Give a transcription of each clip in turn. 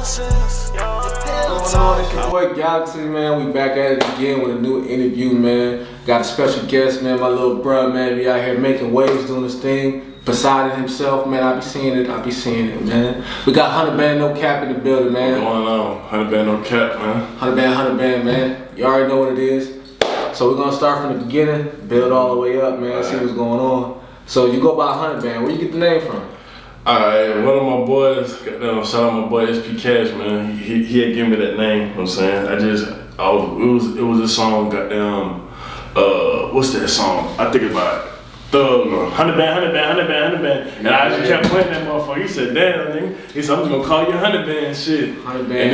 What's going on? It's your boy Galaxy, man. We back at it again with a new interview, man. Got a special guest, man. My little brother, man. Be out here making waves, doing this thing. Poseidon himself, man. I be seeing it, man. We got 100BandNoCap in the building, man. What's going on? 100BandNoCap, man. 100band, man. You already know what it is. So we're gonna start from the beginning, build all the way up, man. See what's going on. So you go by 100Band. Where you get the name from? Alright, one of my boys, shout out my boy SP Cash, man. He had given me that name, you know what I'm saying? It was a song, goddamn, what's that song? I think it's by Thug, 100Band. And I just kept playing that motherfucker. He said, damn, nigga. He said, I'm just gonna call you 100Band shit. 100Band. And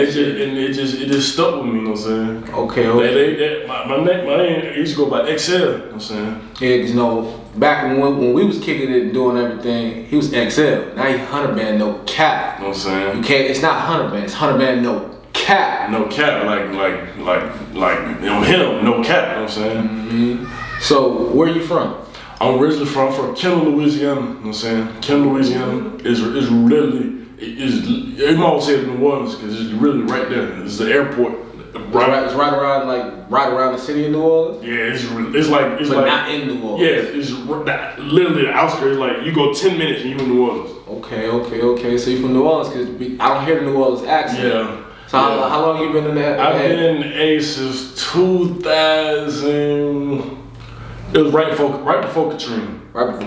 it just stuck with me, you know what I'm saying? Okay. My name used to go by XL, you know what I'm saying? Yeah, cause you know, back when we was kicking it and doing everything, he was XL. Now he's 100BandNoCap. You know what I'm saying? You can't. It's not 100Band. It's 100BandNoCap. No cap, like him, no cap. You know what I'm saying? Mm-hmm. So where you from? I'm originally from Kennel, Louisiana. You know what I'm saying? Kennel, Louisiana is literally you might say it in New Orleans because it's really right there. It's the airport. It's right around the city of New Orleans. Yeah, it's like not in New Orleans. Yeah, it's literally the outskirts. Like you go 10 minutes and you're in New Orleans. Okay. So you're from New Orleans because I don't hear the New Orleans accent. Yeah. So how long you been in that? I've been in A since 2000. It was right before Katrina. Okay.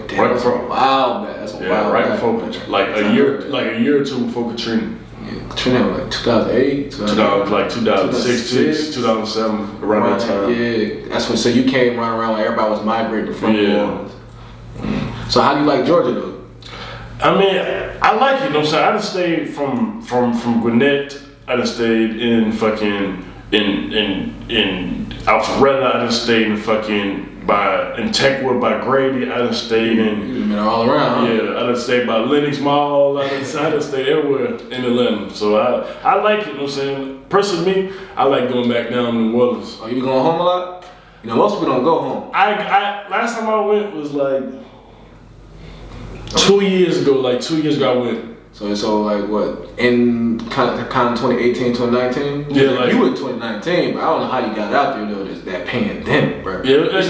Damn, Right that's before. Wow, man. That's wild. Right before Katrina. Like a year or two before Katrina. Yeah, Katrina was like 2008, 2006, 2007, around that time. Yeah, that's when. So you came around when everybody was migrating from New Orleans. So how do you like Georgia though? I mean, I like it. You know what I'm saying? I done stayed from Gwinnett. I done stayed in fucking in Alpharetta. I done stayed in Techwood by Grady. I done stayed in. You've been all around. Huh? Yeah, I done stayed by Lenox Mall. I done stayed everywhere in Atlanta. So I like it. You know what I'm saying? Personally, me, I like going back down to New Orleans. Oh, you be going home a lot? You know, most people don't go home. I last time I went was like 2 years ago. Like 2 years ago, I went. So like what, in kind of 2018, 2019? Yeah, like you were 2019, but I don't know how you got out there though. There's that pandemic, bro. Yeah, it was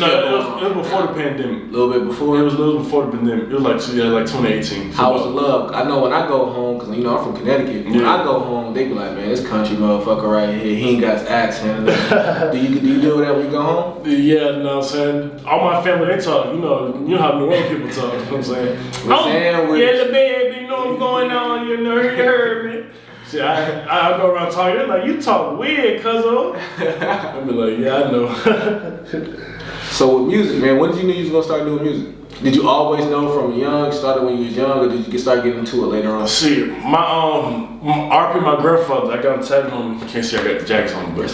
before the pandemic. A little bit before. It was a little before the pandemic. It was like 2018. How was the love? I know when I go home, cause you know I'm from Connecticut. When I go home, they be like, man, this country motherfucker right here, he ain't got his accent. do you do that when you go home? Yeah, you know what I'm saying? All my family, they talk. You know how New Orleans people talk. You know what I'm saying? Yeah, the baby, you know what's going on. You know, you heard me. See, I go around talking. They're like, you talk weird, cuzzo. I be like, yeah, I know. So with music, man, when did you know you was gonna start doing music? Did you always know from young? Started when you was young, or did you start getting into it later on? See, my grandfather, I got him tatted on me. You can't see I got the jackets on, but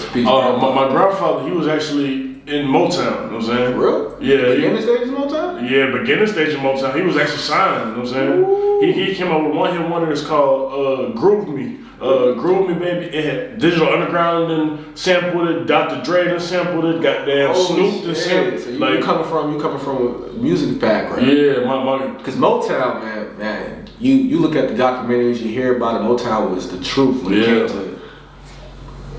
my grandfather, he was actually in Motown, you know what I'm saying? For real? Yeah. Beginning stage of Motown? Yeah, beginning stage of Motown. He was actually signed, you know what I'm saying? He came up with one hit wonder. It's called Groove Me. Groove Me, baby. It had Digital Underground and sampled it. Dr. Dre done sampled it. Goddamn Snoop done sampled it. So you coming from a music background. Yeah, my. Because Motown, man, you look at the documentaries, you hear about it. Motown was the truth when it came to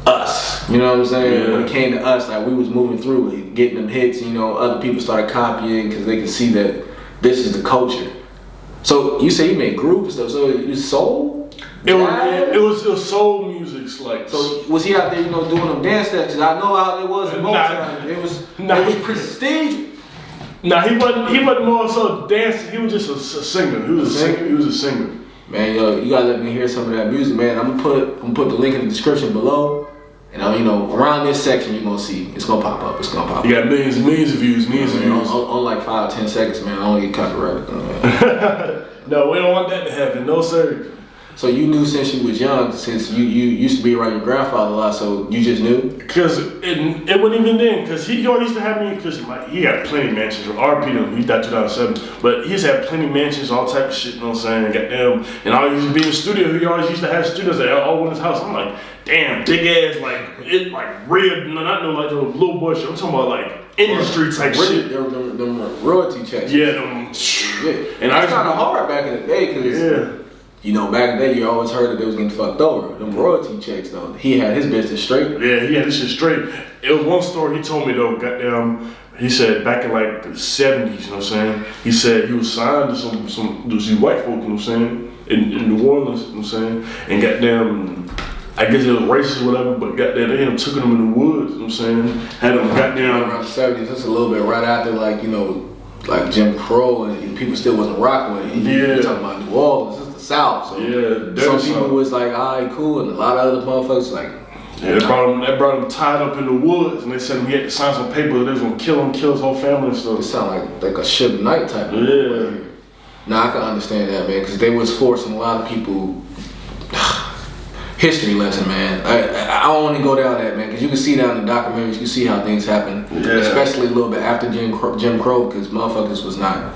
us. You know what I'm saying? Yeah. When it came to us, like we was moving through it, getting them hits. You know, other people started copying because they could see that this is the culture. So you say you made groove stuff. So it was soul. It was soul music, like. So was he out there, you know, doing them dance steps? Cause I know how it was in Motown. It was prestige. Nah, he wasn't more so dancing. He was just a singer. He was a singer. Man, yo, you gotta let me hear some of that music, man. I'm gonna put the link in the description below. And you know, around this section, you're gonna see it's gonna pop up. You got millions of views, On like 5-10 seconds, man. I don't get copyrighted. No, we don't want that to happen. No, sir. So you knew since you was young, since you used to be around your grandfather a lot, so you just knew? Because it wasn't even then, because he always used to have me, because he had plenty of mansions, RP, he died 2007, but he used to have plenty of mansions, all type of shit, you know what I'm saying, goddamn, and I used to be in the studio, he always used to have studios that all in his house. I'm like, damn, big ass, like real, not no like the little boy shit, I'm talking about like industry type shit. Them royalty checks. Yeah, them. Yeah. And that's kind of hard back in the day, because you know, back in the day, you always heard that they was getting fucked over. Them royalty checks, though. He had his business straight. Yeah, he had his shit straight. It was one story he told me, though, goddamn, he said back in like the 70s, you know what I'm saying? He said he was signed to some these white folk, you know what I'm saying? In New Orleans, you know what I'm saying? And goddamn, I guess it was racist or whatever, but goddamn, they had took him in the woods, you know what I'm saying? Had him goddamn. Around the 70s, that's a little bit right after, like, you know, like Jim Crow, and people still wasn't rocking with it. You're talking about New Orleans, it's the South. So some people was like, all right, cool, and a lot of other motherfuckers like, yeah, they brought him tied up in the woods, and they said he had to sign some paper that they was gonna kill his whole family and stuff. It sound like a Suge Knight type of thing. Nah, I can understand that, man, because they was forcing a lot of people. History lesson, man. I don't want to go down that, man, because you can see down in the documentaries, you can see how things happen, especially a little bit after Jim Crow, because motherfuckers was not,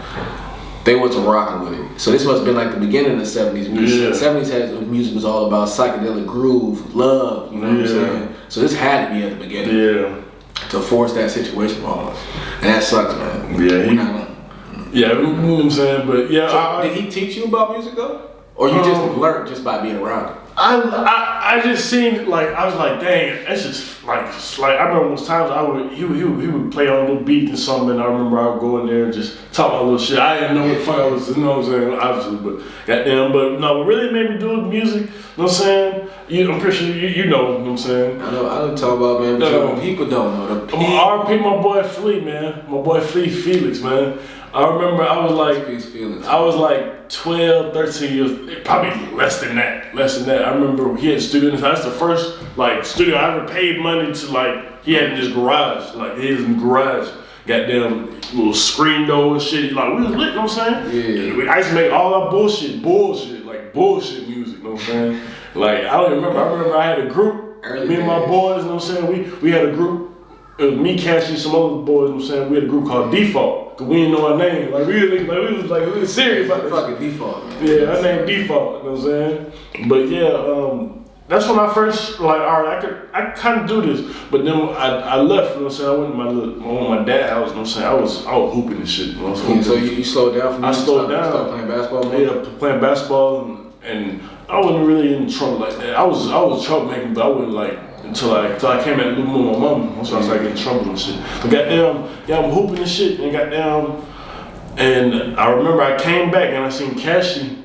they wasn't rocking with it. So this must have been like the beginning of the 70s. The 70s had music was all about psychedelic groove, love, you know what I'm saying? So this had to be at the beginning to force that situation on us. And that sucks, man. Yeah, you know what I'm saying? But yeah. So did he teach you about music though? Or you just learned just by being around it? I just seen like I was like, dang, that's just like I remember most times he would play on a little beat or something, and I remember I would go in there and just talk about little shit. I didn't know what the fuck I was, you know what I'm saying, obviously, but goddamn, but no, what really made me do music, you know what I'm saying? I'm pretty sure you know what I'm saying. I don't talk about, man, but people don't know. RP my boy Flea, man. My boy Flea Felix, man. I remember I was like 12, 13 years, probably less than that. I remember he had a studio in his house. That's the first like studio I ever paid money to, like, he had in his garage, like his garage. Goddamn little screen door and shit. Like, we was lit, you know what I'm saying? Yeah. I used to make all that bullshit music, you know what I'm saying? Like, I don't even remember. I remember I had a group, me and my boys, you know what I'm saying? We had a group. It was me, Cashy, some other boys, you know what I'm saying? We had a group called Default, cause we didn't know our name. Like, we was serious about this. Fucking Default, man. Yeah, our name Default, you know what I'm saying? But yeah, that's when I first, like, all right, I kind of do this. But then I left, you know what I'm saying? I went to my dad's house, you know what I'm saying? I was hooping and shit, you know what I'm saying? So you slowed down from I slowed down. Started playing basketball? Yeah, playing basketball, and I wasn't really in trouble like that. I was troublemaking, but I wasn't like, until I came at Lou with my mom. That's why I was like in trouble and shit. But goddamn, I'm hooping and shit, and goddamn, and I remember I came back and I seen Cashy.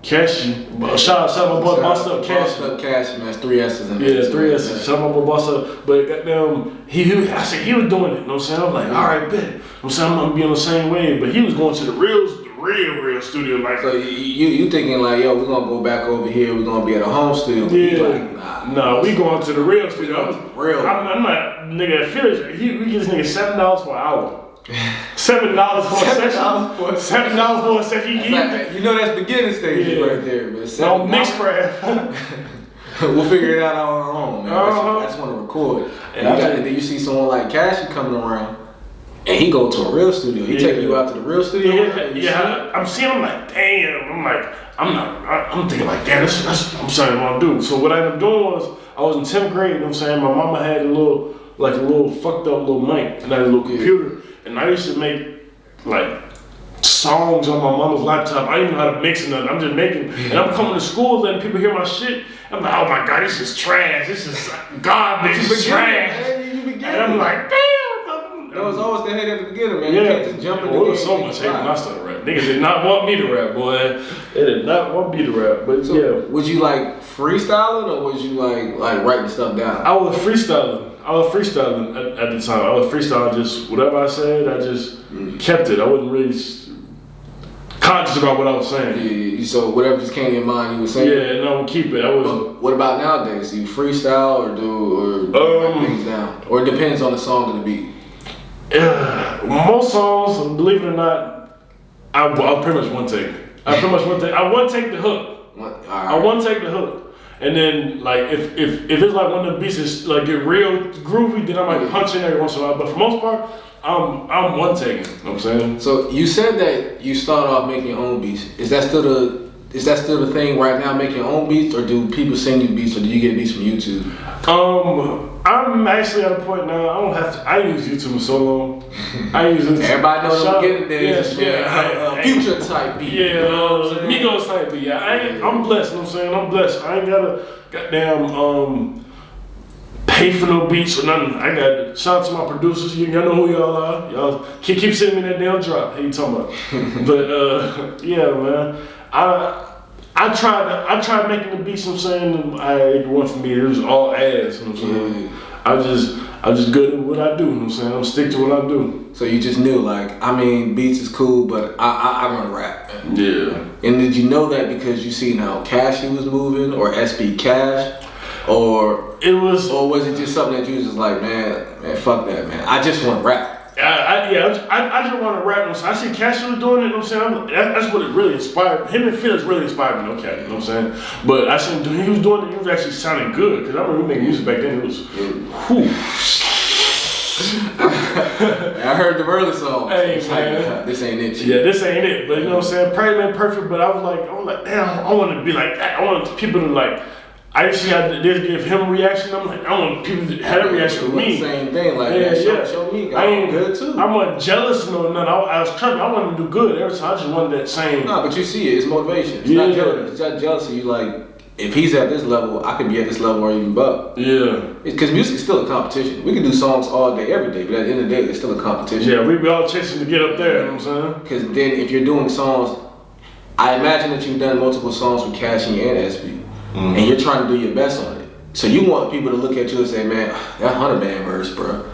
Shout out my boy Bossed Up Cashy. Bossed Up Cashy, man. It's 3 S's in there. Yeah, 3 S's. Shout out my boy Bossed Up. But goddamn, I said he was doing it, you know what I'm saying? I'm like, all right, bet. You know what I'm saying? I'm gonna be on the same wave. But he was going to the real studio, like. So you thinking like, yo, we're gonna go back over here, we're gonna be at a home studio. Yeah. Like, nah, we going to the real studio. I'm not, nigga, Felix, we get this nigga $7 for an hour. $7 for a session. $7 for a session. You know that's beginning stage right there, man. No mixcraft. We'll figure it out on our own, man. I just want to record. And then you see someone like Cashy coming around, and he go to a real studio. He take you out to the real studio. Yeah. I'm seeing him like, damn. I'm thinking like, damn, that's I'm saying what I do. So what I ended up doing was, I was in 10th grade, you know what I'm saying? My mama had a little fucked up little mic, and I had a little computer, and I used to make like songs on my mama's laptop. I didn't know how to mix nothing. I'm just making, and I'm coming to school letting people hear my shit. I'm like, oh my God, this is trash. This is garbage. This is trash. And I'm like, damn. There was always the hate at the beginning, man. You can't just jump in the There was so much hate when I started rapping. Niggas did not want me to rap, boy. They did not want me to rap. But so, was you like freestyling, or was you like writing stuff down? I was freestyling at the time. I was freestyling, just whatever I said, I just kept it. I wasn't really conscious about what I was saying. Yeah. So whatever just came to your mind, you were saying. Yeah, and I would keep it. What about nowadays? Do you freestyle or write things down, or it depends on the song and the beat? Most songs, believe it or not, I pretty much one take. I one take the hook. I one take the hook. And then, like, if it's like one of the beats is like get real groovy, then I might punch in every once in a while. But for the most part, I'm one taking. You know what I'm saying? So you said that you started off making your own beats. Is that still the thing right now, making your own beats, or do people send you beats, or do you get beats from YouTube? I'm actually at a point now. I don't have to. I use YouTube so long. I use it. Everybody knows the beginning days. Yeah. Future type beat. Yeah, you know what I'm saying? Migos type beat. Yeah, I'm blessed. You know what I'm saying? I'm blessed. I ain't gotta goddamn pay for no beats or nothing. I got shout out to my producers. Y'all know who y'all are. Y'all keep sending me that damn drop. How you talking about? But yeah, man. I tried making the beats. You know what I'm saying? It wasn't for me. It was all ass. You know what I'm saying? I'm just good at what I do. You know what I'm saying? I'm stick to what I do. So you just knew, like, I mean, beats is cool, but I run rap. Man. Yeah. And did you know that because you seen how Cashy was moving, or SB Cash, or was it just something that you was just like, man, fuck that, man. I just want rap. I just want to rap. So I see Cashy was doing it. You know what I'm saying? That's what it really inspired. Him and Felix really inspired me. Okay, you know what I'm saying? But I seen he was doing it. He was actually sounding good because I remember we making music back then. It was, whew. I heard the early songs. Hey, man. This ain't it. Yeah, this ain't it. But you know what I'm saying? Probably been perfect. But I was like, damn, I want to be like that. I want people to like. I actually had to give him a reaction. I'm like, I want people to have a reaction with me. Same thing, like, show me. I ain't good too. I wasn't jealous or nothing. I was trying. I wanted to do good every time. I just wanted that same. No, but you see it. It's motivation. It's not jealousy. It's not jealousy. You like, if he's at this level, I could be at this level or even above. Yeah. Because music is still a competition. We can do songs all day, every day, but at the end of the day, it's still a competition. Yeah, we be all chasing to get up there. You know what I'm saying? Because then, if you're doing songs, I imagine that you've done multiple songs with Cashy and SB, and you're trying to do your best on it. So you want people to look at you and say, man, that 100 Band verse, bro,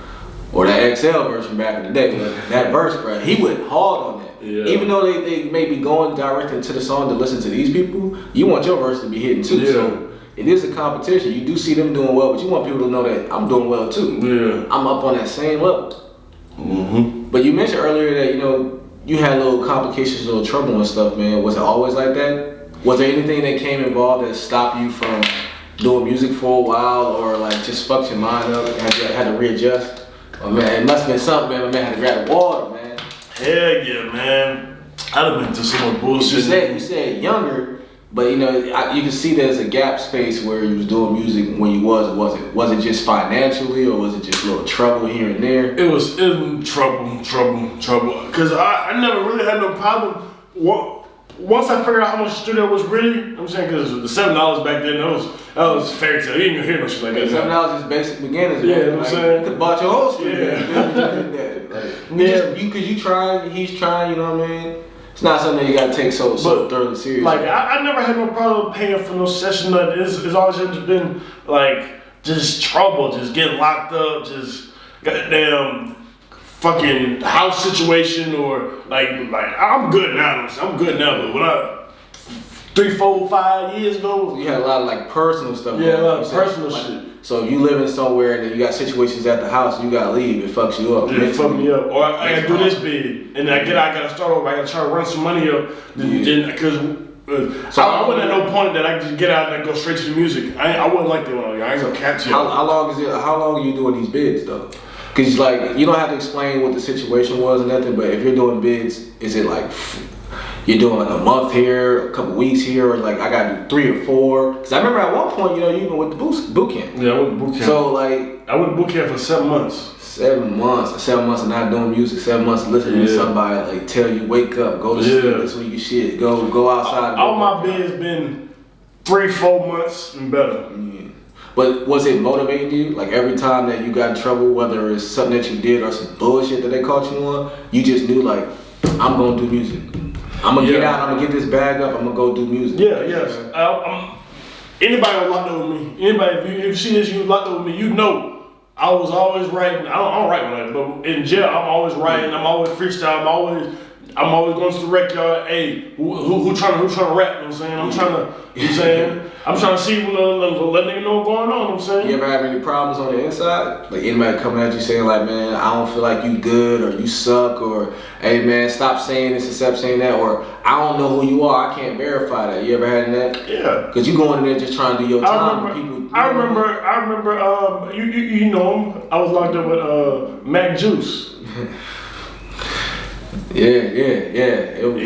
or that XL verse from back in the day, that verse, bro, he went hard on that. Yeah. Even though they may be going directly to the song to listen to these people, you want your verse to be hitting too. Yeah. So it is a competition. You do see them doing well, but you want people to know that I'm doing well too. Yeah. I'm up on that same level. But you mentioned earlier that, you know, you had little complications, little trouble and stuff, man. Was it always like that? Was there anything that came involved that stopped you from doing music for a while, or like just fucked your mind up and had to readjust? Oh man, it must have been something, man. My man had to grab the water, man. Hell yeah, man. I'd have been to some more bullshit. You said younger, but you know, you can see there's a gap space where you was doing music when you was, or was it? Was it just financially, or was it just a little trouble here and there? It was trouble. Cause I never really had no problem. Once I figured out how much the studio was really, you know what I'm saying, because the $7 back then, that was fairy tale. You didn't even hear no shit like that. $7 is basic beginners. Yeah, you know what I'm saying? You could bought your whole studio. Yeah. Because you trying, he's trying, you know what I mean? It's not something that you gotta take so thoroughly serious. Like, I never had no problem paying for no session. It's always just been, like, just trouble, just getting locked up, just goddamn fucking house situation, or like I'm good now. But when I 3, 4, 5 years ago, you had a lot of like personal stuff. Yeah, a lot of personal shit. So if you living somewhere and then you got situations at the house and you gotta leave, it fucks you up. Yeah, it fucked me up. Or I gotta do this big, and I gotta start over. I gotta try to run some money up, because. So I wasn't at no point that I could just get out and go straight to the music. I wasn't like that when I was young. I ain't gonna catch you. How long are you doing these bids though? Because like, you don't have to explain what the situation was or nothing, but if you're doing bids, is it like you're doing like a month here, a couple weeks here, or like I gotta do 3 or 4? Because I remember at one point, you know, you even went to boot camp. Yeah, I went to boot camp. So like, I went to boot camp for 7 months. 7 months. 7 months of not doing music. 7 months of listening to somebody like tell you, wake up, go to sleep, this week you shit, go outside. All my bids been 3, 4 months and better. But was it motivating you? Like every time that you got in trouble, whether it's something that you did or some bullshit that they caught you on, you just knew like, I'm gonna do music. I'm gonna get out, I'm gonna get this bag up, I'm gonna go do music. Yeah, yes. Anybody locked up with me, if you see this, you locked up with me, you know I was always writing. I don't write much, but in jail I'm always writing, I'm always freestyle, I'm always going to the rec yard. Hey, who trying to rap? You know what I'm saying? I'm trying to see let nigga know what's going on. You know what I'm saying? You ever have any problems on the inside? Like anybody coming at you saying like, man, I don't feel like you good, or you suck, or hey man, stop saying this and stop saying that, or I don't know who you are, I can't verify that. You ever had that? Yeah. Because you going in there just trying to do your time. I remember. You know him. I was locked up with Mac Juice. Yeah.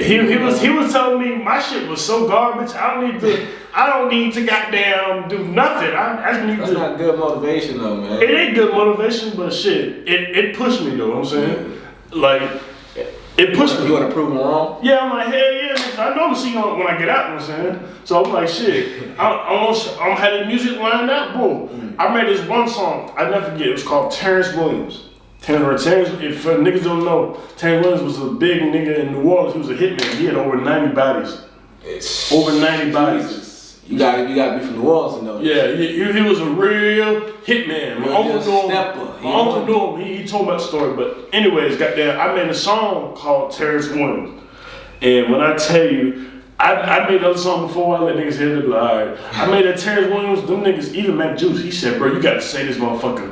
He was telling me my shit was so garbage. I don't need to goddamn do nothing. I just need That's not good motivation though, man. It ain't good motivation, but shit, it pushed me though. You know what I'm saying, like, it pushed me. You want to prove them wrong? Yeah, I'm like, hell yeah, I know I'm seeing when I get out, you know what I'm saying? So I'm like, shit, I'm having music lined up, boom. I made this one song, I never forget, it was called Terrence Williams. Terrence, if niggas don't know, Terrence Williams was a big nigga in New Orleans, he was a hitman, he had over 90 bodies. Over 90 bodies. You gotta be from New Orleans to know this. Yeah, he was a real hitman. My uncle knew him. He told me that story. But anyways, goddamn, I made a song called Terrence Williams. And when I tell you, I made another song before I let niggas hear it. Alright. I made a Terrence Williams, them niggas, even Mac Juice, he said, bro, you gotta say this motherfucker.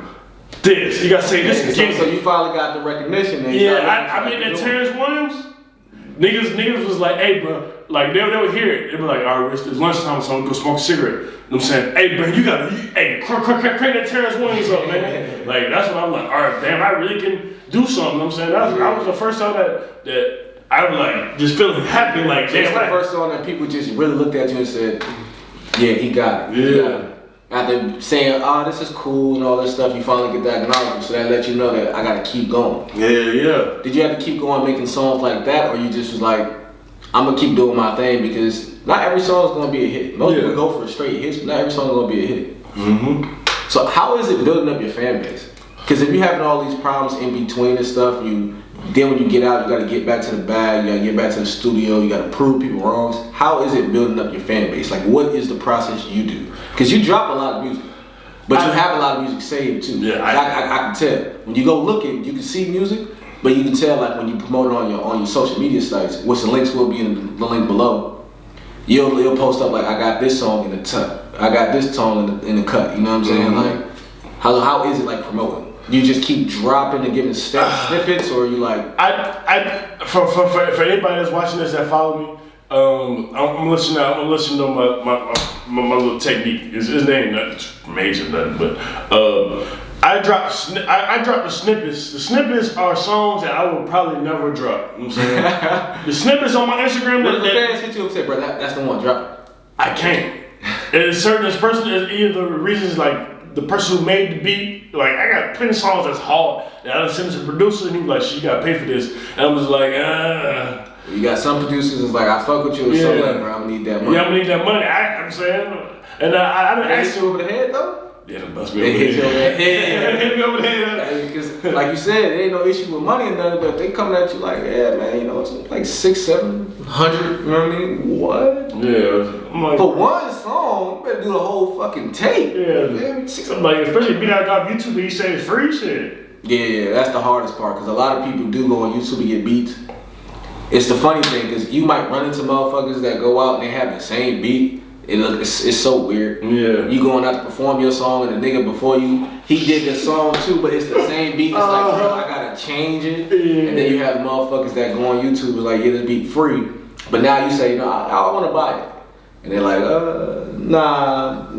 You gotta say this again. So you finally got the recognition then. Yeah, I made that Terrence Williams. Niggas was like, hey, bro, like they would hear it. They'd be like, all right, it's lunchtime, so I'm gonna go smoke a cigarette. You know what I'm saying? Hey, bro, you gotta, crank that Terrence Williams up, man. Like, that's when I'm like, all right, damn, I really can do something. You know what I'm saying? That was the first time that I was like, just feeling happy, like, damn. That's the first song that people just really looked at you and said, yeah, he got it. Yeah. After saying, oh, this is cool and all this stuff, you finally get that acknowledgement, so that let you know that I gotta keep going. Yeah. Did you have to keep going making songs like that, or you just was like, I'm gonna keep doing my thing, because not every song is gonna be a hit. Most people go for the straight hits, but not every song is gonna be a hit. So how is it building up your fan base? Because if you're having all these problems in between and stuff, then when you get out, you gotta get back to the bag, you gotta get back to the studio, you gotta prove people wrongs. How is it building up your fan base? Like, what is the process you do? Because you drop a lot of music, but you have a lot of music saved too. Yeah, I can tell. When you go looking, you can see music, but you can tell, like, when you promote it on your social media sites, which the links will be in the link below. You'll post up like, I got this song in the cut, I got this song in the cut. You know what I'm saying? Like, how is it like promoting? You just keep dropping and giving snippets, or you like? For anybody that's watching this that follow me, I'm listening to my little technique. His name not major nothing, but I drop the snippets. The snippets are songs that I would probably never drop. You know what I'm saying? The snippets on my Instagram. What if the fans hit you and say, bro, that's the one, drop it? I can't. And certain this person is either the reasons like. The person who made the beat, like, I got plenty of songs that's hard that I send to the producer and he was like, shit, you gotta pay for this. And I was like, You got some producers that's like, I fuck with you, so like, bro, I'm gonna need that money. Yeah, I'm gonna need that money, I'm saying. And I didn't ask you over the head though? Yeah, they bust me over the head. Hit me over the head. Because, like you said, there ain't no issue with money and nothing, but they coming at you like, yeah, man, you know, it's like $600-700, you know what I mean? What? Yeah. I'm like, for one song, you better do the whole fucking tape. Yeah. Man, I'm like, especially beat out on YouTube and you say it's free shit. Yeah, that's the hardest part, because a lot of people do go on YouTube to get beats. It's the funny thing, because you might run into motherfuckers that go out and they have the same beat. It's so weird. Yeah. You going out to perform your song and the nigga before you, he did the song too, but it's the same beat. It's like, bro, I gotta change it. Yeah. And then you have motherfuckers that go on YouTube and like, yeah, this beat free. But now you say, you know, I wanna buy it. And they're like, nah,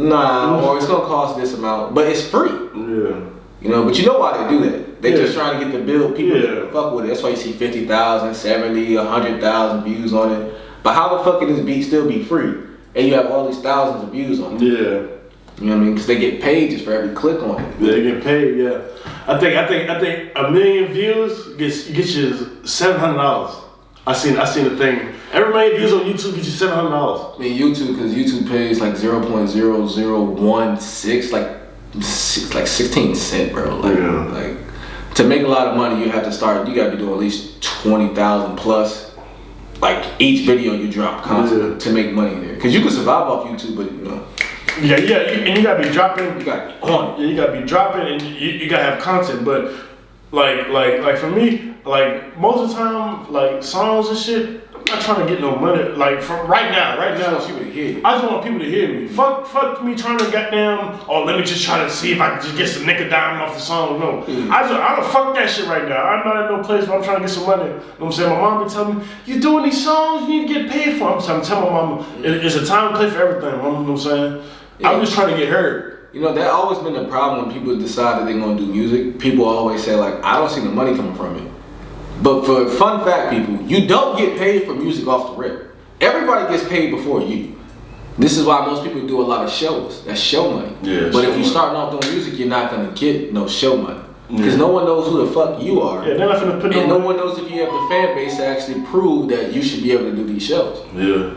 or it's gonna cost this amount, but it's free. Yeah. You know, but you know why they do that. They just trying to get the build people to fuck with it. That's why you see 50,000, 70, 100,000 views on it. But how the fuck can this beat still be free? And you have all these thousands of views on it. Yeah. You know what I mean? Because they get paid just for every click on it. Yeah, they get paid, yeah. I think 1 million views gets you $700. I seen the thing. Every million views on YouTube gets you $700. I mean YouTube, because YouTube pays like 0.0016, like 16 cents, bro. Like to make a lot of money, you have to start. You got to be doing at least 20,000 plus. Like each video you drop constantly to make money there, because you can survive off YouTube, but you know. And you gotta be dropping. You gotta be on it. Yeah, you gotta be dropping, and you gotta have content. But like for me, like most of the time, like songs and shit, I'm not trying to get no money. Like from right now, I just want people to hear me. Fuck me trying to goddamn. Oh, let me just try to see if I can just get some nigga dime off the song. No, I don't fuck that shit right now. I'm not in no place where I'm trying to get some money. You know what I'm saying? My mom be telling me, you doing these songs, you need to get paid for. I'm telling my mama, it's a time and place for everything. You know what I'm saying? Yeah. I'm just trying to get heard. You know, that always been the problem when people decide that they're gonna do music. People always say like, I don't see the money coming from it. But for fun fact, people, you don't get paid for music off the rip. Everybody gets paid before you. This is why most people do a lot of shows. That's show money. Yeah, but if you're starting off doing music, you're not gonna get no show money. Because no one knows who the fuck you are. Yeah, they're not finna put and no one knows if you have the fan base to actually prove that you should be able to do these shows. Yeah.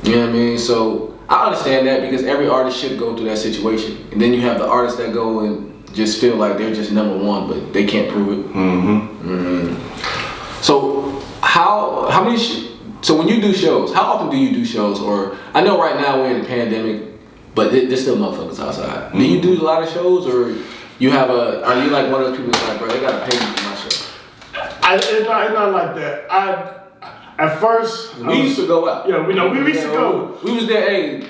You know what I mean? So I understand that because every artist should go through that situation. And then you have the artists that go and just feel like they're just number one, but they can't prove it. So how many? So when you do shows, how often do you do shows? Or I know right now we're in a pandemic, but there's still motherfuckers outside. Do you do a lot of shows, or you have are you like one of those people that's like, bro, they gotta pay me for my show? It's not like that. At first we used to go out. Yeah, we used to go. We was there. Hey,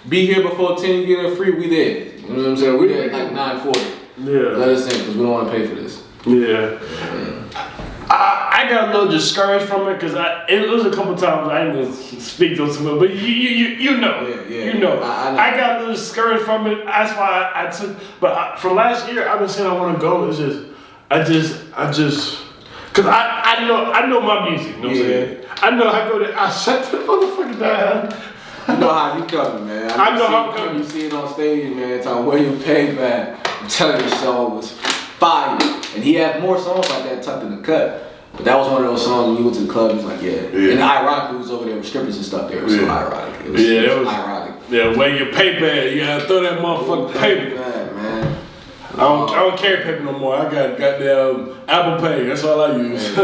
be here before 10. You get it free. We there. You know what I'm saying? We there at like 9:40. Yeah. Let us in because we don't want to pay for this. Yeah. I got a little discouraged from it because it was a couple times I didn't speak to someone, but you know, you know. I got a little discouraged from it. That's why I took. But from last year, I've been saying I want to go. It's just, because I know my music. You know what I'm saying? I know I go there. I shut the motherfucker down. You know how you coming, man. I know how I'm coming. You see it on stage, man. Talking where you paid, man. I'm telling you, the song was fire, and he had more songs like that tucked in the cut. But that was one of those songs when you went to the club, he was like, yeah. And ironically, it was over there with strippers and stuff there. It was so ironic. It was ironic. Yeah, where your paper at, you gotta throw that motherfucking paper. Man. I don't carry paper no more. I got goddamn Apple Pay. That's all I use.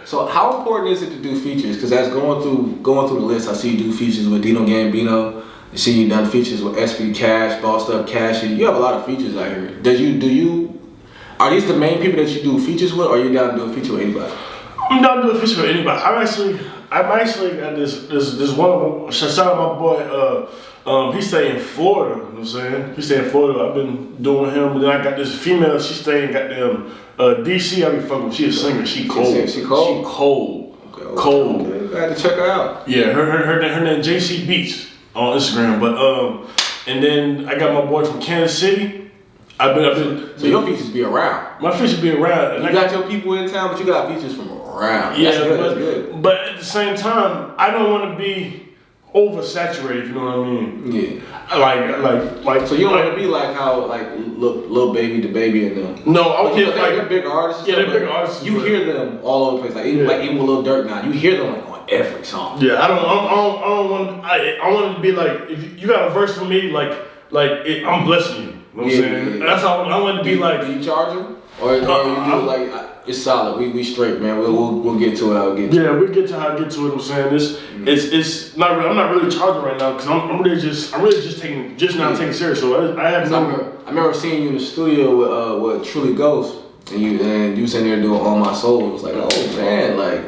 So how important is it to do features? Because as going through the list, I see you do features with Dino Gambino. I see you done features with SB Cash, Bossed Up Cash. You have a lot of features out here. Are these the main people that you do features with, or are you down to do a feature with anybody? I'm down to do a feature with anybody. I'm actually got this one of them. Shout out my boy. He stay in Florida. You know what I'm saying? He stay in Florida. I've been doing him. And then I got this female. She stay in goddamn DC. I be fucking with. She a singer. She cold. She cold. She cold. Okay. Cold. Okay. I had to check her out. Yeah, her name JC Beats on Instagram. But and then I got my boy from Kansas City. I've been. So your features be around. My features be around. You got your people in town, but you got features from around. Yeah, that's good. But at the same time, I don't want to be oversaturated. If you know what I mean. Yeah. Like. So you don't want to be like how Lil Baby, the Baby, and them. No, I was just they're big artists. Yeah, they're big artists. You hear them all over the place. Even with Lil Durk now, you hear them like on every song. Yeah, I don't want. I want it to be like if you got a verse for me, I'm blessing you. You know what I'm saying? That's how I want to be like. Do you charge them? Or you do like, it's solid, we straight, man. We'll get to it, I'll get to it. Yeah, we'll get to how I get to it, I'm saying. It's not really, I'm not really charging right now, because I'm really just taking it serious. So I remember seeing you in the studio with Truly Ghost, and you sitting there doing All My Soul. It was like, oh man, like,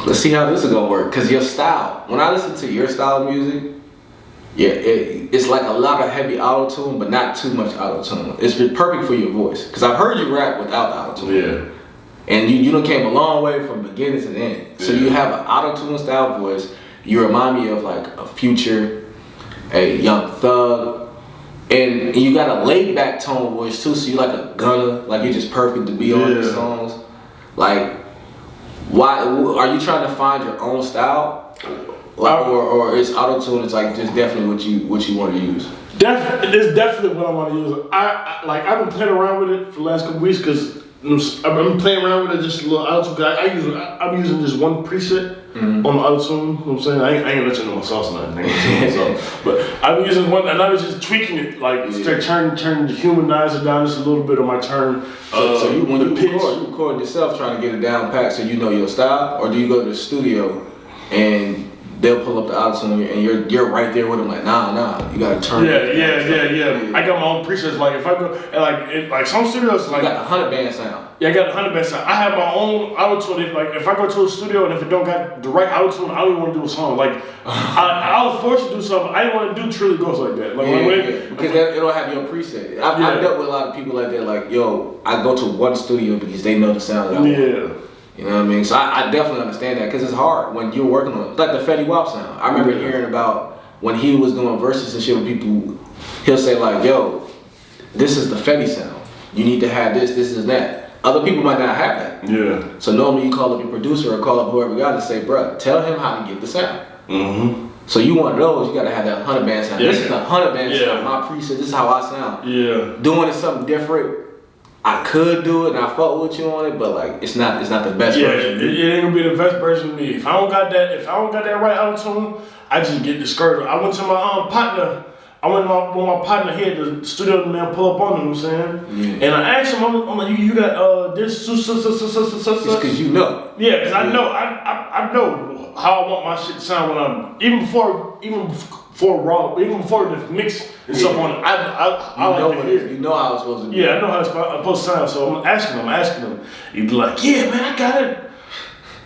let's see how this is gonna work. Cause your style, when I listen to your style of music, yeah, it's like a lot of heavy auto-tune, but not too much auto-tune. It's been perfect for your voice. Because I've heard you rap without auto-tune. Yeah. And you done came a long way from beginning to end. So you have an auto-tune style voice. You remind me of like a Future, a Young Thug. And you got a laid-back tone voice too, so you like a gunner. Like you're just perfect to be on these songs. Like, why are you trying to find your own style? Or is auto-tune is like just definitely what you want to use? It's definitely what I want to use. I've been playing around with it for the last couple weeks because I've been playing around with it just a little auto-tune. I'm using just one preset on the auto-tune. You know what I'm saying? I ain't gonna let you know my sauce or nothing. But I've been using one and I was just tweaking it, like turn the humanizer down just a little bit on my turn. So you record yourself trying to get it down packed so you know your style, or do you go to the studio and they'll pull up the auto-tune and you're right there with them like, nah, you gotta turn it. Yeah. I got my own presets. Like if I go like some studios like you got the 100-band sound. Yeah, I got the 100-band sound. I have my own auto-tune. If I go to a studio and if it don't got the right auto-tune, I don't even want to do a song. Like I was forced to do something. I didn't want to do Truly Ghost like that. Like because it don't have your preset. I've dealt with a lot of people like that. Like, yo, I go to one studio because they know the sound that I want. You know what I mean? So I definitely understand that because it's hard when you're working on it. Like the Fetty Wap sound. I remember hearing about when he was doing verses and shit with people, he'll say like, yo, this is the Fetty sound. You need to have this and that. Other people might not have that. Yeah. So normally you call up your producer or call up whoever you got and say, bruh, tell him how to get the sound. Mm-hmm. So you one of those, you gotta have that 100-band sound. Yeah. This is the 100-band sound, my preset, this is how I sound. Yeah. Doing it something different, I could do it and I fuck with you on it, but like it's not the best version. It ain't gonna be the best version of me. If I don't got that right auto-tune, I just get discouraged. I went to my partner. I went with my partner here at the studio, man, pull up on him, you know what I'm saying? And I asked him, I'm like, you got this, It's because you know. Yeah, because I know how I want my shit to sound when I'm, even before the mix and stuff on it, I like to hear it. You know how it's supposed to be. Yeah, I know how it's supposed to sound, so I'm asking him. He'd be like, yeah, man, I got it.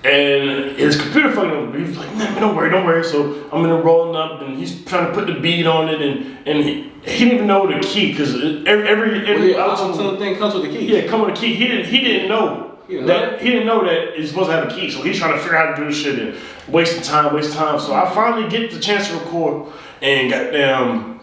And his computer fucking up. He was like, nah, man, don't worry. So I'm in there rolling up, and he's trying to put the beat on it, and he didn't even know the key, because every auto-tune thing comes with the key. Yeah, it comes with the key. He didn't know. He didn't know that it's supposed to have a key, so he's trying to figure out how to do this shit and wasting time. So I finally get the chance to record, and goddamn,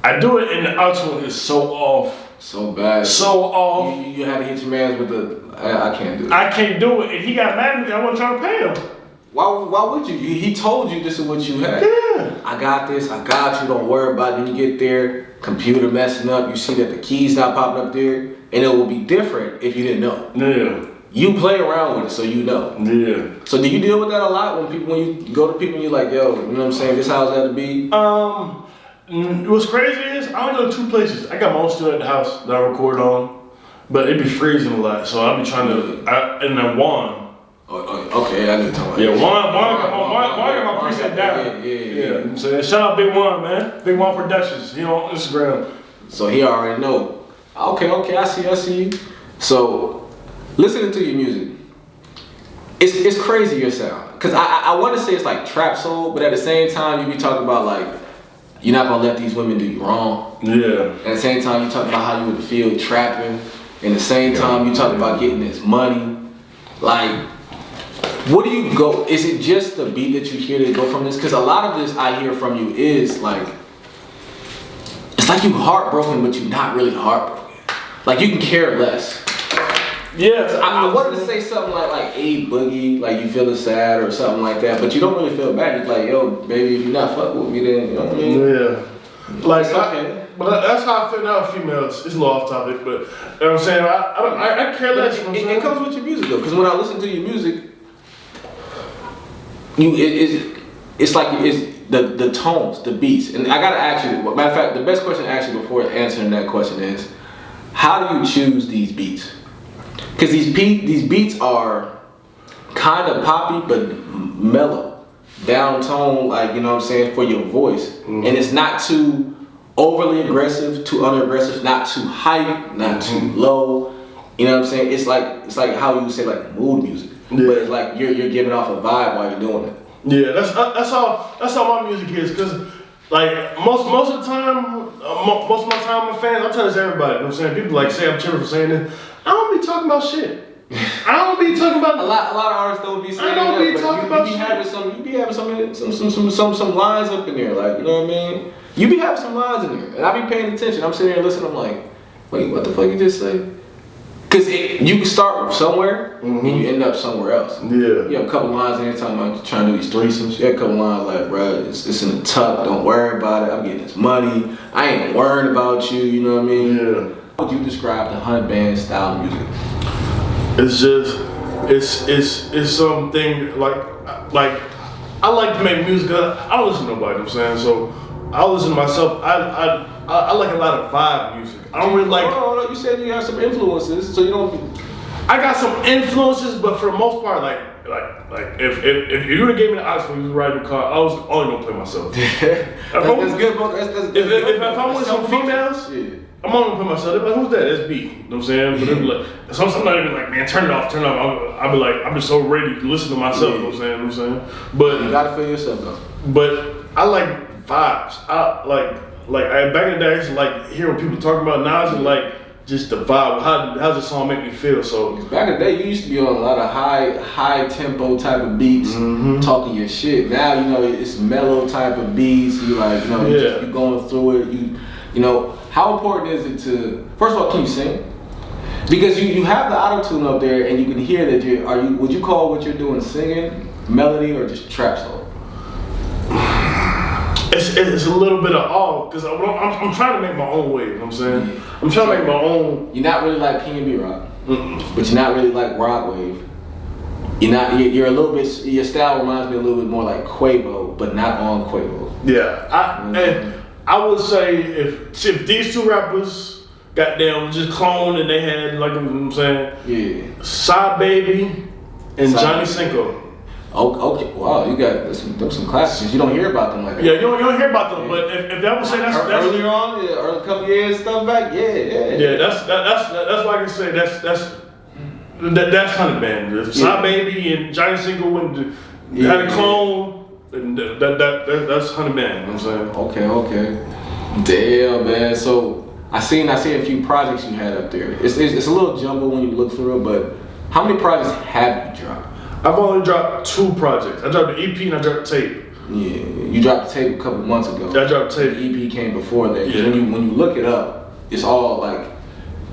I do it, and the auto-tune is so off. So bad. So off. You had to hit your mans with the, I can't do it. I can't do it, and he got mad at me because I wasn't trying to pay him. Why would you? He told you this is what you had. Yeah. I got this, I got you, don't worry about it. Then you get there, computer messing up, you see that the key's not popping up there, and it will be different if you didn't know. Yeah. You play around with it, so you know. Yeah. So do you deal with that a lot when you go to people and you're like, yo, you know what I'm saying, this how it's got to be? What's crazy is I only go to 2 places. I got my own studio at the house that I record on, but it be freezing a lot, so I'll be trying to. And then Juan. Okay, I didn't talk about Juan got my preset down. Yeah. So shout out Big Juan, man. Big Juan Productions. He on Instagram. So he already know. Okay, I see you. So listening to your music, it's crazy your sound. Cause I want to say it's like trap soul, but at the same time you be talking about like you're not gonna let these women do you wrong. Yeah. At the same time you talk about how you would feel trapping. And at the same time you talk about getting this money. Like, what do you go? Is it just the beat that you hear that go from this? Cause a lot of this I hear from you is like, it's like you heartbroken, but you're not really heartbroken. Like you can care less. Yeah, I wanted to say something like A Boogie, like you feeling sad or something like that, but you don't really feel bad. It's like, yo, baby, if you're not fucking with me, then you know what I mean? Yeah. Like, okay. But that's how I feel now with females. It's a little off topic, but you know what I'm saying? I care less. It comes with your music though, because when I listen to your music, it's like the tones, the beats, and I gotta ask you. Matter of fact, the best question to ask you before answering that question is, how do you choose these beats? Because these beats are kind of poppy but mellow, down tone, like, you know what I'm saying, for your voice. And it's not too overly aggressive, too unaggressive, not too hype, not too low. You know what I'm saying? It's like how you would say like mood music, but it's like you're giving off a vibe while you're doing it. Yeah, that's how my music is. Cause like most of the time, most of my time with fans, I tell this to everybody. You know what I'm saying? People like say I'm tripping for saying this. I don't be talking about shit. I don't be talking about a lot of artists don't be saying I don't that, be talking about shit. You be having some lines up in there, like, you know what I mean? You be having some lines in there, and I be paying attention. I'm sitting there listening. I'm like, wait, what the fuck you just say? Because you can start somewhere and you end up somewhere else. Yeah. You have a couple lines every time I'm trying to do these threesomes. You have a couple lines like, bro, it's in the tuck. Don't worry about it. I'm getting this money. I ain't worried about you. You know what I mean? Yeah. How would you describe the 100 style music? It's just, it's something like I like to make music. I don't listen to nobody. You know what I'm saying? So I listen to myself. I like a lot of vibe music. I don't really like. Oh, you said you have some influences, so you don't. I got some influences, but for the most part, like if you would have gave me the option when you was riding the car, I was only gonna play myself. That's good, bro. That's if I'm with some females, I'm only gonna put myself. They're like, who's that? That's B. You know what I'm saying? But they're like, sometimes they be like, man, turn it off. I'll be like, I'm just so ready to listen to myself. You know what I'm saying? But you gotta feel yourself though. But I like vibes. I back in the day, I used to like hearing people talking about Nas and like just the vibe. How's the song make me feel? So back in the day, you used to be on a lot of high tempo type of beats, talking your shit. Now you know it's mellow type of beats. You like you going through it. You know how important is it to first of all, can you sing? Because you have the auto tune up there and you can hear that would you call what you're doing singing, melody, or just trap soul? it's a little bit of all because I'm trying to make my own wave. You know what I'm saying? Yeah. I'm trying to make my own. You're not really like P&B rock, but you're not really like rock wave. You're a little bit. Your style reminds me a little bit more like Quavo, but not on Quavo. Yeah, and I would say if these two rappers goddamn just cloned and they had like, you know what I'm saying? Yeah. SahBabii and Johnny Cinco. Okay, wow, you got some classics. You don't hear about them like that. Yeah, you don't hear about them, but if that would say that's earlier on, or a couple years stuff back, yeah, that's why I can say that's 100 Band. If SahBabii and Johnny Cinco went had a clone, then that's 100 Band. You know what I'm saying? Okay. Damn, man. So I seen a few projects you had up there. It's a little jumbled when you look through it, but how many projects have you dropped? I've only dropped 2 projects. I dropped the EP and I dropped the tape. Yeah, you dropped the tape a couple months ago. I dropped the tape. The EP came before that. Yeah. When you look it up, it's all like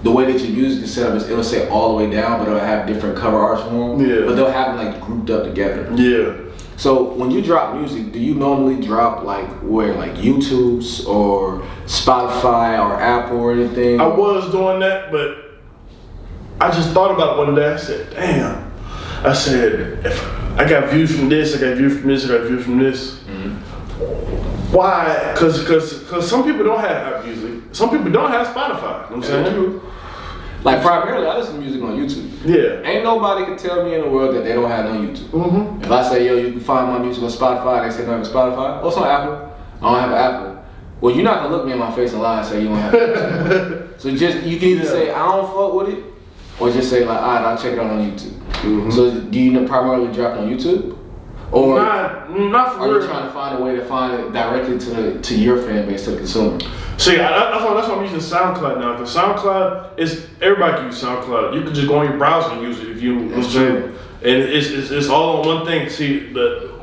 the way that your music is set up. It'll say all the way down, but it'll have different cover arts for them. Yeah. But they'll have them like grouped up together. Yeah. So when you drop music, do you normally drop like where, like YouTube's or Spotify or Apple or anything? I was doing that, but I just thought about it one day. I said, damn. I said, if I got views from this, I got views from this, I got views from this. Mm-hmm. Why? Because some people don't have Apple Music. Some people don't have Spotify. You know what I'm saying? Like primarily, I listen to music on YouTube. Yeah. Ain't nobody can tell me in the world that they don't have no YouTube. Mm-hmm. If I say, yo, you can find my music on Spotify, they say don't have a Spotify. Oh, it's on Apple. I don't have an Apple. Well, you're not gonna look me in my face and lie and say you don't have it. So you can either say I don't fuck with it, or just say like, alright, I'll check it out on YouTube. Mm-hmm. So do you primarily drop it on YouTube? Or not for are real. you trying to find a way to find it directly to your fan base, to the consumer? See, that's why I'm using SoundCloud now. Because SoundCloud is, everybody can use SoundCloud. You can just go on your browser and use it if you know what I'm saying. And it's all on one thing. See, if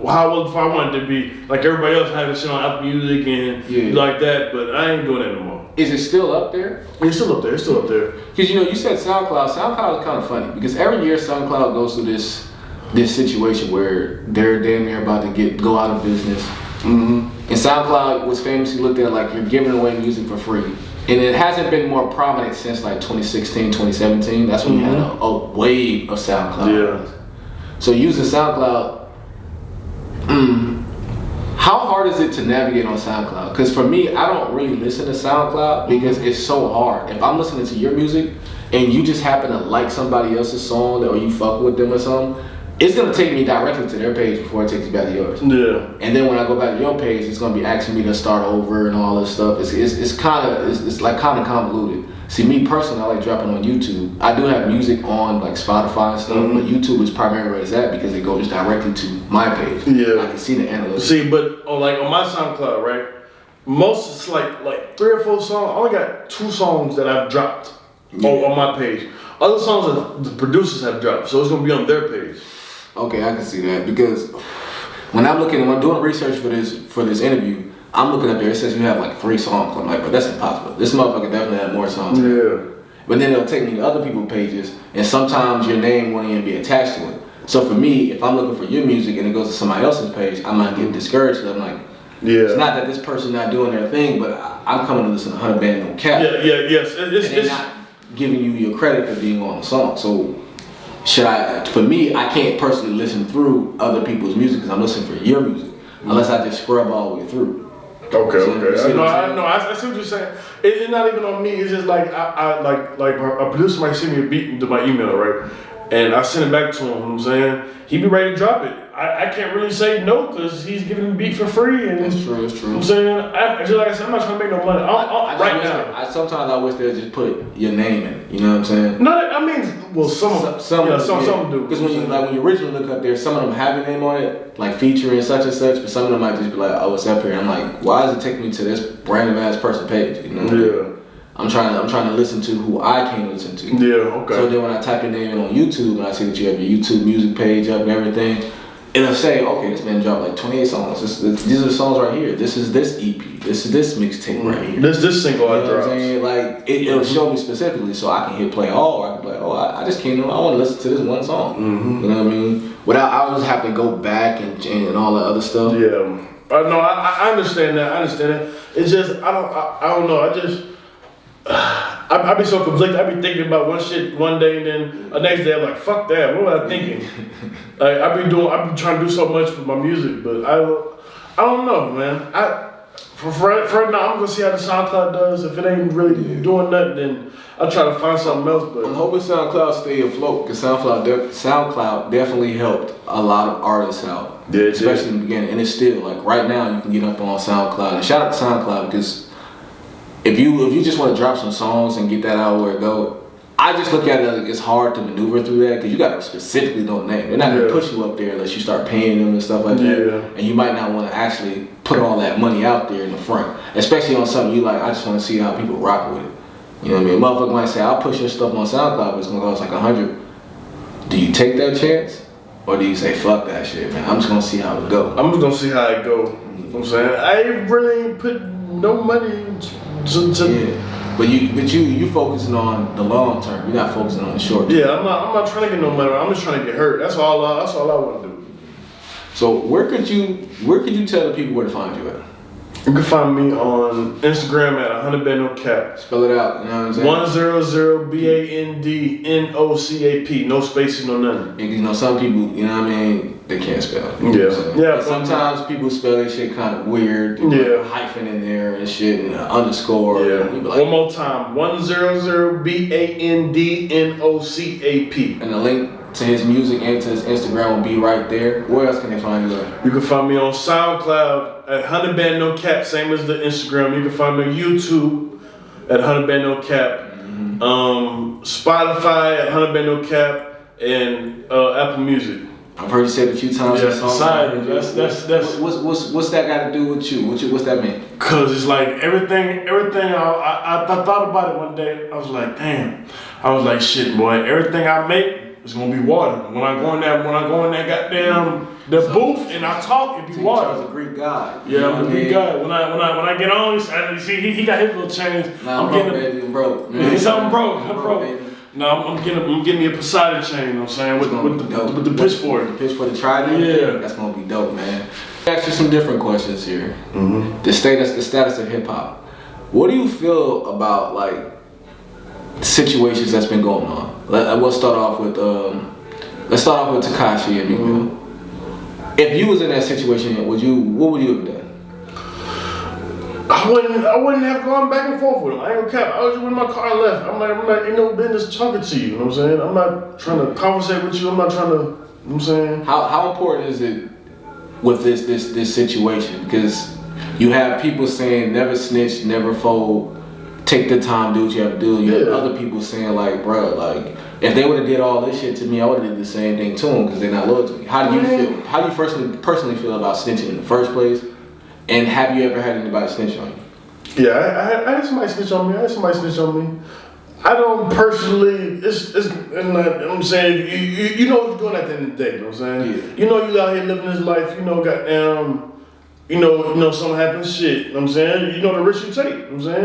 I wanted to be like everybody else having shit on Apple Music and like that, but I ain't doing that no more. Is it still up there? It's still up there. It's still up there. Because you said SoundCloud. SoundCloud is kind of funny because every year SoundCloud goes through this situation where they're damn near about to go out of business. Mm-hmm. And SoundCloud was famously looked at like you're giving away music for free. And it hasn't been more prominent since like 2016, 2017. That's when you had a wave of SoundCloud. Yeah. So using SoundCloud, how hard is it to navigate on SoundCloud? Because for me, I don't really listen to SoundCloud because it's so hard. If I'm listening to your music and you just happen to like somebody else's song or you fuck with them or something, it's gonna take me directly to their page before it takes me back to yours. Yeah. And then when I go back to your page, it's gonna be asking me to start over and all this stuff. It's kind of convoluted. See, me personally, I like dropping on YouTube. I do have music on like Spotify and stuff, but YouTube is primarily where it's at because it goes directly to my page. Yeah. I can see the analytics. See, but on my SoundCloud, right? Most it's like 3 or 4 songs. I only got 2 songs that I've dropped on my page. Other songs that the producers have dropped, so it's gonna be on their page. Okay, I can see that because when I'm doing research for this interview, I'm looking up there. It says you have like 3 songs. I'm like, but that's impossible. This motherfucker definitely have more songs. Yeah. But then it'll take me to other people's pages, and sometimes your name won't even be attached to it. So for me, if I'm looking for your music and it goes to somebody else's page, I might get discouraged. I'm like, it's not that this person not doing their thing, but I'm coming to listen to 100BandNoCap. Yes. They're not giving you your credit for being on the song. So for me, I can't personally listen through other people's music because I'm listening for your music, unless I just scrub all the way through. Okay. I see what you're saying. It's not even on me. It's just like a producer might send me a beat into my email, right? And I send it back to him. You know what I'm saying, he be ready to drop it. I can't really say no because he's giving me the beat for free. And That's true. You know what I'm saying, just like I said, I'm not trying to make no money. Sometimes I wish they'd just put your name in it. You know what I'm saying? No, I mean, well, some do. Because when you originally look up there, some of them have a name on it, like featuring such and such, but some of them might just be like, oh, it's up here. I'm like, why does it take me to this random ass person page? You know? Yeah. I'm trying to listen to who I can listen to. Yeah. Okay. So then when I type your name in on YouTube and I see that you have your YouTube music page up and everything, it'll say, okay, this man dropped like 28 songs. These are the songs right here. This is this EP. This is this mixtape right here. This single I dropped. You know what I'm saying? Like it'll show me specifically, so I can hit play all. Or I can be like, oh, I just came in. I want to listen to this one song. Mm-hmm. You know what I mean? Without I always have to go back and all that other stuff. Yeah. No, I understand that. It's just I don't know. I be so conflicted. I be thinking about one shit one day, and then the next day I'm like, fuck that. What was I thinking? Like I be trying to do so much with my music, but I don't know, man. For right now, I'm gonna see how the SoundCloud does. If it ain't really doing nothing, then I'll try to find something else. But I'm hoping SoundCloud stay afloat, because SoundCloud definitely helped a lot of artists out, especially in the beginning. And it's still like right now you can get up on SoundCloud. And shout out to SoundCloud, because if you just want to drop some songs and get that out where it go, I just look at it like it's hard to maneuver through that, because you got to specifically know the name. They're not gonna push you up there unless you start paying them and stuff like that. And you might not want to actually put all that money out there in the front, especially on something you like. I just want to see how people rock with it. You know what I mean? Motherfucker might say, I'll push your stuff on SoundCloud, but it's gonna cost like $100. Do you take that chance, or do you say fuck that shit, man? I'm just gonna see how it go. I'm just gonna see how it go. You know what I'm saying? I ain't really put no money to But you focusing on the long term. You're not focusing on the short term. Yeah, I'm not trying to get no money. I'm just trying to get hurt. That's all I want to do. So where could you tell the people where to find you at? You can find me on Instagram at 100BandNoCap. Spell it out, you know what I'm saying? 100BandNoCap. No spaces, no nothing. And you know, some people, you know what I mean, they can't spell. Yeah. Sometimes people spell their shit kind of weird. Put a hyphen in there and shit, and an underscore. Yeah. And like, one more time. 100BandNoCap. And the link to his music and to his Instagram will be right there. Where else can they find you at? You can find me on SoundCloud at 100BandNoCap, same as the Instagram. You can find me on YouTube at 100BandNoCap. Spotify at 100BandNoCap, and Apple Music. I've heard you say it a few times. Yeah, Poseidon. That's What's that got to do with you? What's that mean? Cause it's like everything. I thought about it one day. I was like, damn. I was like, shit, boy. Everything I make, it's gonna be water. When I go in that goddamn booth and I talk, it be water. He's a Greek god. Yeah, I'm a Greek god. When I get on, you see he got his little chains. I'm broke. He's something broke. I'm broke. No, I'm getting me a Poseidon chain. You know what I'm saying, with the pitchfork. The pitchfork, the trident. Yeah, that's gonna be dope, man. Ask you some different questions here. The status of hip hop. What do you feel about like situations that's been going on? Let's start off with Tekashi and Meek. If you was in that situation, what would you have done? I wouldn't have gone back and forth with him. I ain't gonna cap. I was just in my car and left. I'm like, ain't no business talking to you. You know what I'm saying? I'm not trying to conversate with you. I'm not trying to. You know what I'm saying? How important is it with this situation? Because you have people saying never snitch, never fold. Take the time, do what you have to do. You have other people saying like, bro, like if they would have did all this shit to me, I would have did the same thing to them because they're not loyal to me. How do you feel? How do you personally feel about snitching in the first place? And have you ever had anybody snitch on you? Yeah, I had somebody snitch on me. I don't personally. It's and I'm saying you know what you're doing at the end of the day. You know what I'm saying? Yeah. You know you out here living this life. You know, goddamn. You know, something happens, shit. You know what I'm saying? You know the risk you take. You know what I'm saying?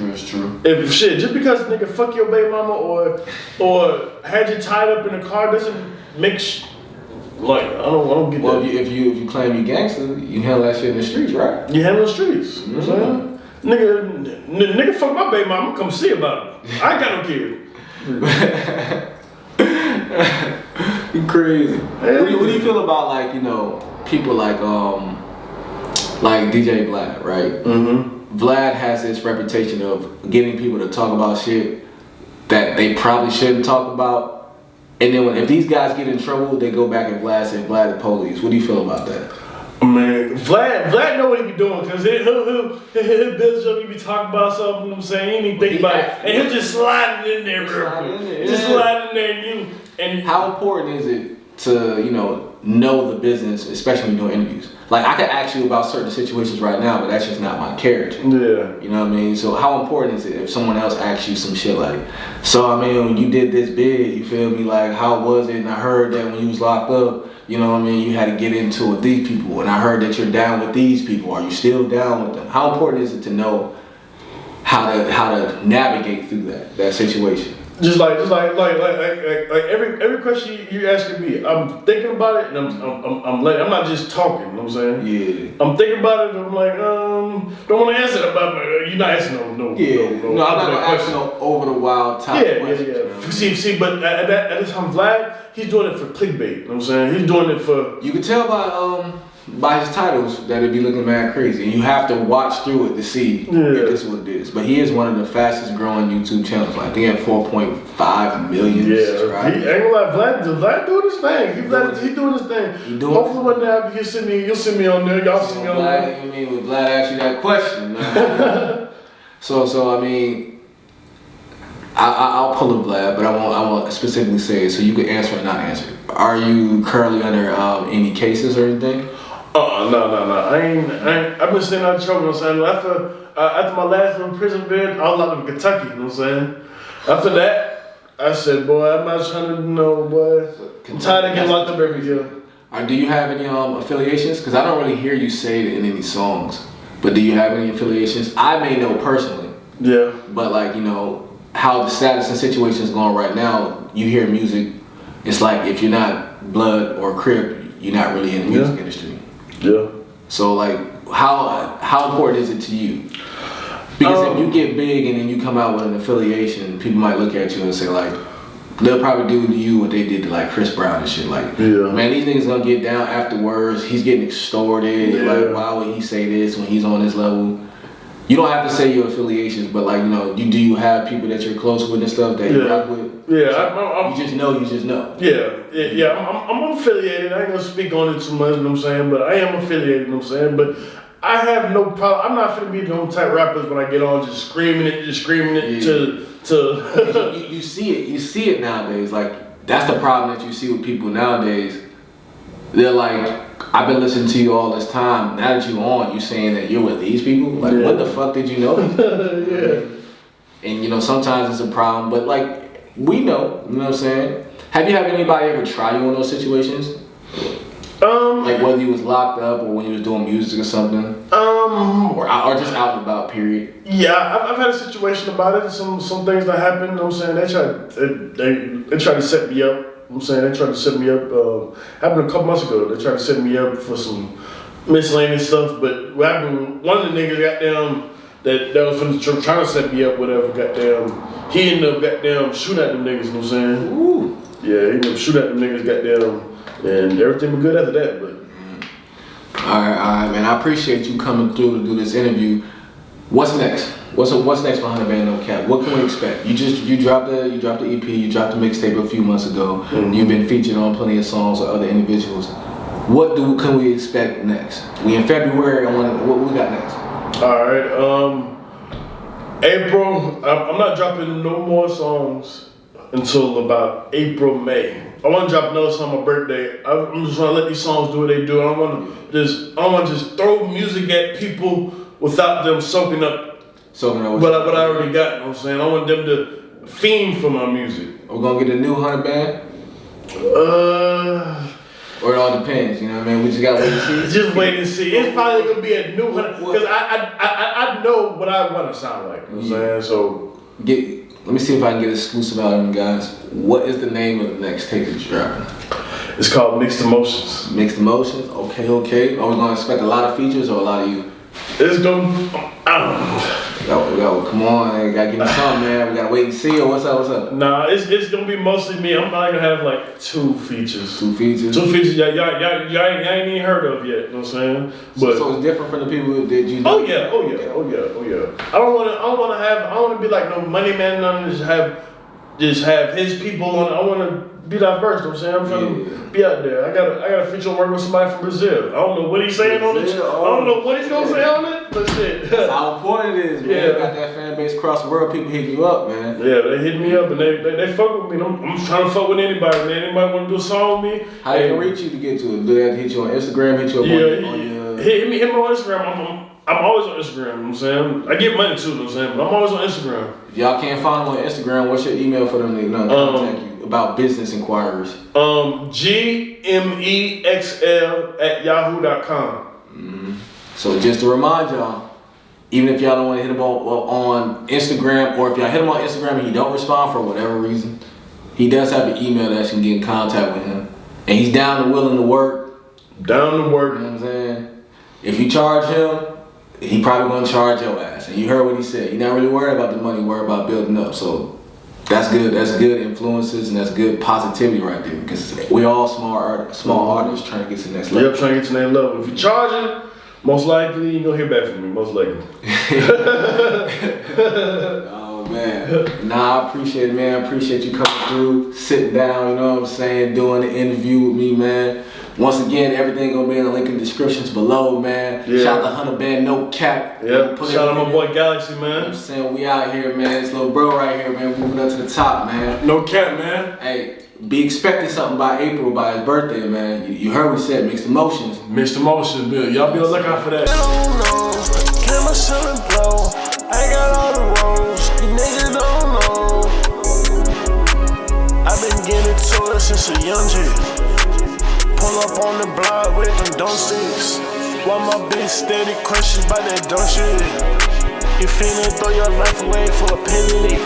That's true. If shit, just because nigga fuck your baby mama or had you tied up in a car doesn't make like I don't get well, that. If you claim you gangster, you handle that shit in the streets, right? You handle the streets. You know what I'm saying? Nigga fuck my baby mama, come see about it. I ain't got no kid. You crazy. What do you feel about like, you know, people like DJ Vlad, right? Vlad has this reputation of getting people to talk about shit that they probably shouldn't talk about. And then if these guys get in trouble, they go back and Vlad say, Vlad the police. What do you feel about that? Man, Vlad know what he be doing, because he'll build up, he be talking about something, you know what I'm saying, he ain't even think about it, and he'll just slide it in there real quick. Just slide it in there, and how important is it to, you know the business, especially when you're doing interviews? Like, I could ask you about certain situations right now, but that's just not my character. Yeah. You know what I mean? So how important is it if someone else asks you some shit like, so I mean, when you did this bid, you feel me, like, how was it? And I heard that when you was locked up, you know what I mean, you had to get into it with these people, and I heard that you're down with these people. Are you still down with them? How important is it to know how to navigate through that situation? Just like every question you asking me, I'm thinking about it and I'm not just talking. You know what I'm saying? Yeah. I'm thinking about it and I'm like, don't want to answer about you're not asking no. I'm not gonna ask no over the wild type questions. Yeah. See, but at this time, Vlad, he's doing it for clickbait. You know what I'm saying? He's doing it for. You can tell by his titles that it'd be looking mad crazy, and you have to watch through it to see if this is what it is. But he is one of the fastest growing YouTube channels. Like they have 4.5 million subscribers. He ain't gonna lie, Vlad doing his thing. He doing his thing. Hopefully one day you'll see me on there. Y'all see me on there. I mean, when Vlad asked you that question, man. so I mean, I'll pull a Vlad, but I won't specifically say it, so you can answer or not answer. Are you currently under any cases or anything? No. I've been staying out of trouble, you know what I'm saying? After my last prison bid, I was out of Kentucky, you know what I'm saying? After that, I said, boy, I'm not trying to boy. I'm tired of getting locked up every year. Do you have any affiliations? Because I don't really hear you say it in any songs. But do you have any affiliations? I may know personally. Yeah. But like, you know, how the status and situation is going right now, you hear music, it's like if you're not Blood or Crip, you're not really in the music industry. Yeah. So like, how important is it to you? Because if you get big and then you come out with an affiliation, people might look at you and say like, they'll probably do to you what they did to like Chris Brown and shit. Like, man, these niggas gonna get down afterwards. He's getting extorted. Yeah. Like, why would he say this when he's on this level? You don't have to say your affiliations, but like, you know, do you have people that you're close with and stuff that you rock with? Yeah, so you just know. Yeah. I'm affiliated. I ain't gonna speak on it too much, you know what I'm saying? But I am affiliated, you know what I'm saying? But I have no problem. I'm not finna be them type rappers when I get on just screaming it to. you see it nowadays. Like that's the problem that you see with people nowadays. They're like, I've been listening to you all this time. Now that you on, you saying that you're with these people. Like, what the fuck did you know? And you know, sometimes it's a problem, but like we know. You know what I'm saying? Have you had anybody ever try you in those situations? Like whether you was locked up or when you was doing music or something, or just out and about. Period. Yeah, I've had a situation about it. Some things that happened. You know what I'm saying? They tried to set me up. You know what I'm saying? They tried to set me up. Happened a couple months ago. They tried to set me up for some miscellaneous stuff. But what happened? One of the niggas goddamn that was from the church trying to set me up. Whatever. Goddamn. He ended up goddamn shooting at them niggas. You know what I'm saying? Ooh. Yeah, he ended up shooting at them niggas. Goddamn. And everything was good after that, but. All right, man. I appreciate you coming through to do this interview. What's next? What's next for 100BandNoCap? What can we expect? You dropped the EP, you dropped the mixtape a few months ago. Mm-hmm. You've been featured on plenty of songs with other individuals. What can we expect next? We in February. What we got next? All right. April. I'm not dropping no more songs until about April, May. I want to drop another song on my birthday. I'm just want to let these songs do what they do. I don't want to just throw music at people without them soaking up what I already got. You know what I'm saying? I want them to fiend for my music. We're gonna get a new 100 band. Or it all depends. You know what I mean? We just gotta wait and see. Just wait and see. It's probably gonna be a new 100 because I know what I want to sound like. You know what I'm saying? So let me see if I can get exclusive out of them guys. What is the name of the next tape that you're dropping? It's called Mixed Emotions. Mixed Emotions? Okay. Are we gonna expect a lot of features or a lot of you? It's gonna, I don't know. Yo, come on, man. Gotta give me something, man. We gotta wait and see, or what's up? Nah, it's gonna be mostly me. I'm probably gonna have like two features. Two features? Y'all ain't even heard of yet, you know what I'm saying? But so it's different from the people that you know? Oh yeah. I don't wanna be like no money man, none, just have his people on. I wanna be diverse, you know what I'm saying? I'm trying to be out there. I got a feature working with somebody from Brazil. I don't know what he's saying on it. I don't know what he's gonna say on it, but shit. That's how important it is, man. You got that fan base across the world, people hitting you up, man. Yeah, they hit me up and they fuck with me. I'm trying to fuck with anybody, man. Anybody wanna do a song with me? How they can reach you to get to it? Do they have to hit you on Instagram, hit you up on your... Hit me on Instagram. I'm always on Instagram, you know what I'm saying? I get money too, you know what I'm saying? But I'm always on Instagram. If y'all can't find them on Instagram, what's your email for them to contact you about business inquiries? GMEXL@yahoo.com. Mm-hmm. So just to remind y'all, Even if y'all don't want to hit him on Instagram, or if y'all hit him on Instagram and he don't respond for whatever reason, he does have an email that you can get in contact with him. And he's down and willing to work. Down to work. You know what I'm saying? If you charge him, he probably gonna charge your ass. And you heard what he said. He's not really worried about the money, worried about building up. So that's good. That's good influences and that's good positivity right there. Because we all small artists trying to get to the next level. Yep, trying to get to the next level. If you charge him, most likely you're gonna hear back from me. Most likely. Oh man. Nah, I appreciate it, man. I appreciate you coming through, sitting down, you know what I'm saying, doing the interview with me, man. Once again, everything gonna be in the link in the descriptions below, man. Yeah. Shout out to 100BandNoCap. Yep. Shout out my boy Galaxy, man. You know what I'm saying? We out here, man. This little bro right here, man. Moving up to the top, man. No cap, man. Hey, be expecting something by April, by his birthday, man. You heard what he said, mixed emotions. Mixed emotions, Bill. Y'all be on the lookout for that. I don't know. Can my ceiling blow? I got all the roads. You niggas don't know. I've been getting to it since a young G. Pull up on the block with them don't sticks. While my bitch steady questions by that dumb shit. You finna throw your life away for a penny.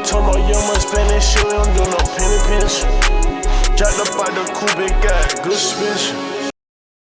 Told my young man spend that shit, we don't do no penny pinch. Jacked up by the coupe, got good spin.